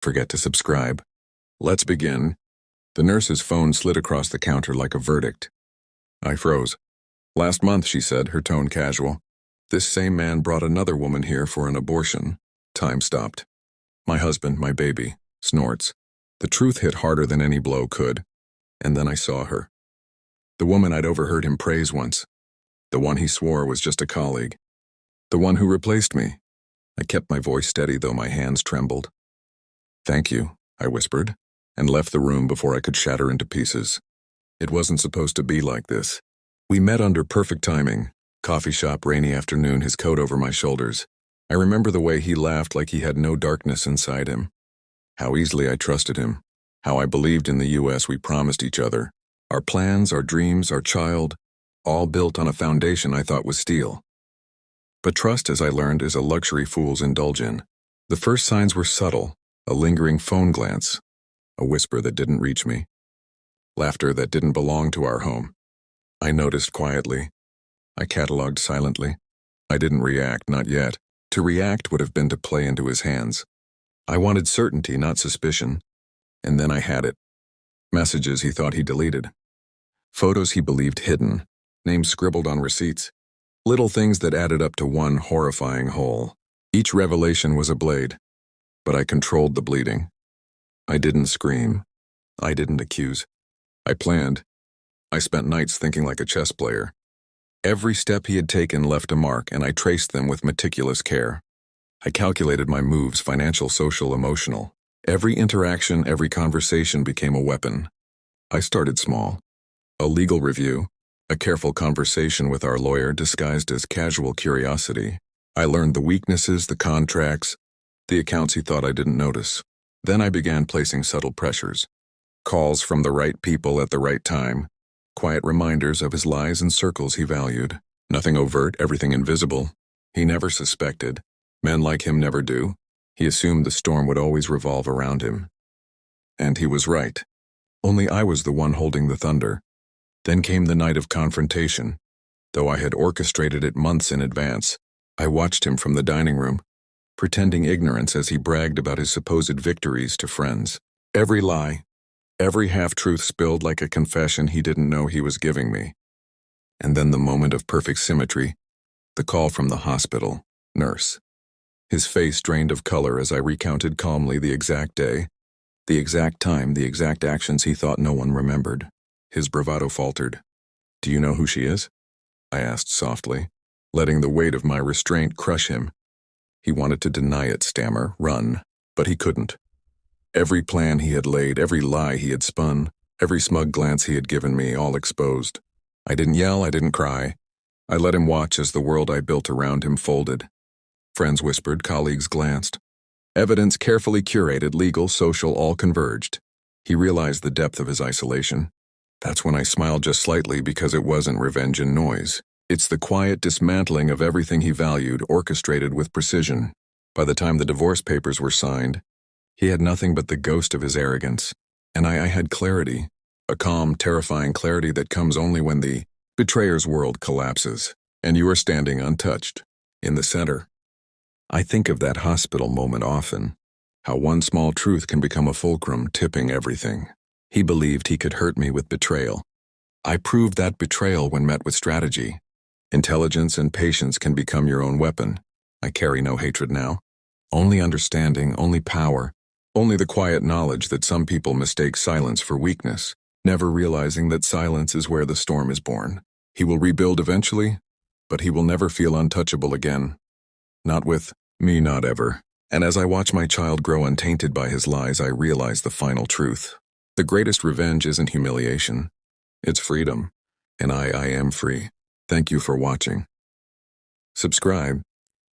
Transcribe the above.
forget to subscribe. Let's begin. The nurse's phone slid across the counter like a verdict. I froze. Last month, she said, her tone casual. This same man brought another woman here for an abortion. Time stopped. My husband, my baby, snorts. The truth hit harder than any blow could. And then I saw her. The woman I'd overheard him praise once. The one he swore was just a colleague. The one who replaced me. I kept my voice steady, though my hands trembled. Thank you, I whispered, and left the room before I could shatter into pieces. It wasn't supposed to be like this. We met under perfect timing. Coffee shop, rainy afternoon, his coat over my shoulders. I remember the way he laughed like he had no darkness inside him. How easily I trusted him. How I believed in the U.S. we promised each other. Our plans, our dreams, our child, all built on a foundation I thought was steel. But trust, as I learned, is a luxury fools indulge in. The first signs were subtle, a lingering phone glance, a whisper that didn't reach me, laughter that didn't belong to our home. I noticed quietly. I catalogued silently. I didn't react, not yet. To react would have been to play into his hands. I wanted certainty, not suspicion. And then I had it. Messages he thought he deleted. Photos he believed hidden. Names scribbled on receipts. Little things that added up to one horrifying whole. Each revelation was a blade, but I controlled the bleeding. I didn't scream. I didn't accuse. I planned. I spent nights thinking like a chess player. Every step he had taken left a mark, and I traced them with meticulous care. I calculated my moves, financial, social, emotional. Every interaction, every conversation became a weapon. I started small. A legal review. A careful conversation with our lawyer disguised as casual curiosity. I learned the weaknesses, the contracts, the accounts he thought I didn't notice. Then I began placing subtle pressures. Calls from the right people at the right time. Quiet reminders of his lies and circles he valued. Nothing overt, everything invisible. He never suspected. Men like him never do. He assumed the storm would always revolve around him. And he was right. Only I was the one holding the thunder. Then came the night of confrontation. Though I had orchestrated it months in advance, I watched him from the dining room, pretending ignorance as he bragged about his supposed victories to friends. Every lie, every half-truth spilled like a confession he didn't know he was giving me. And then the moment of perfect symmetry, the call from the hospital, nurse. His face drained of color as I recounted calmly the exact day, the exact time, the exact actions he thought no one remembered. His bravado faltered. Do you know who she is? I asked softly, letting the weight of my restraint crush him. He wanted to deny it, stammer, run, but he couldn't. Every plan he had laid, every lie he had spun, every smug glance he had given me, all exposed. I didn't yell, I didn't cry. I let him watch as the world I built around him folded. Friends whispered, colleagues glanced. Evidence carefully curated, legal, social, all converged. He realized the depth of his isolation. That's when I smiled just slightly, because it wasn't revenge and noise. It's the quiet dismantling of everything he valued, orchestrated with precision. By the time the divorce papers were signed, he had nothing but the ghost of his arrogance. And I had clarity, a calm, terrifying clarity that comes only when the betrayer's world collapses, and you are standing untouched, in the center. I think of that hospital moment often, how one small truth can become a fulcrum, tipping everything. He believed he could hurt me with betrayal. I proved that betrayal when met with strategy. Intelligence and patience can become your own weapon. I carry no hatred now. Only understanding, only power, only the quiet knowledge that some people mistake silence for weakness, never realizing that silence is where the storm is born. He will rebuild eventually, but he will never feel untouchable again. Not with me, not ever. And as I watch my child grow untainted by his lies, I realize the final truth. The greatest revenge isn't humiliation. It's freedom. And I am free. Thank you for watching. Subscribe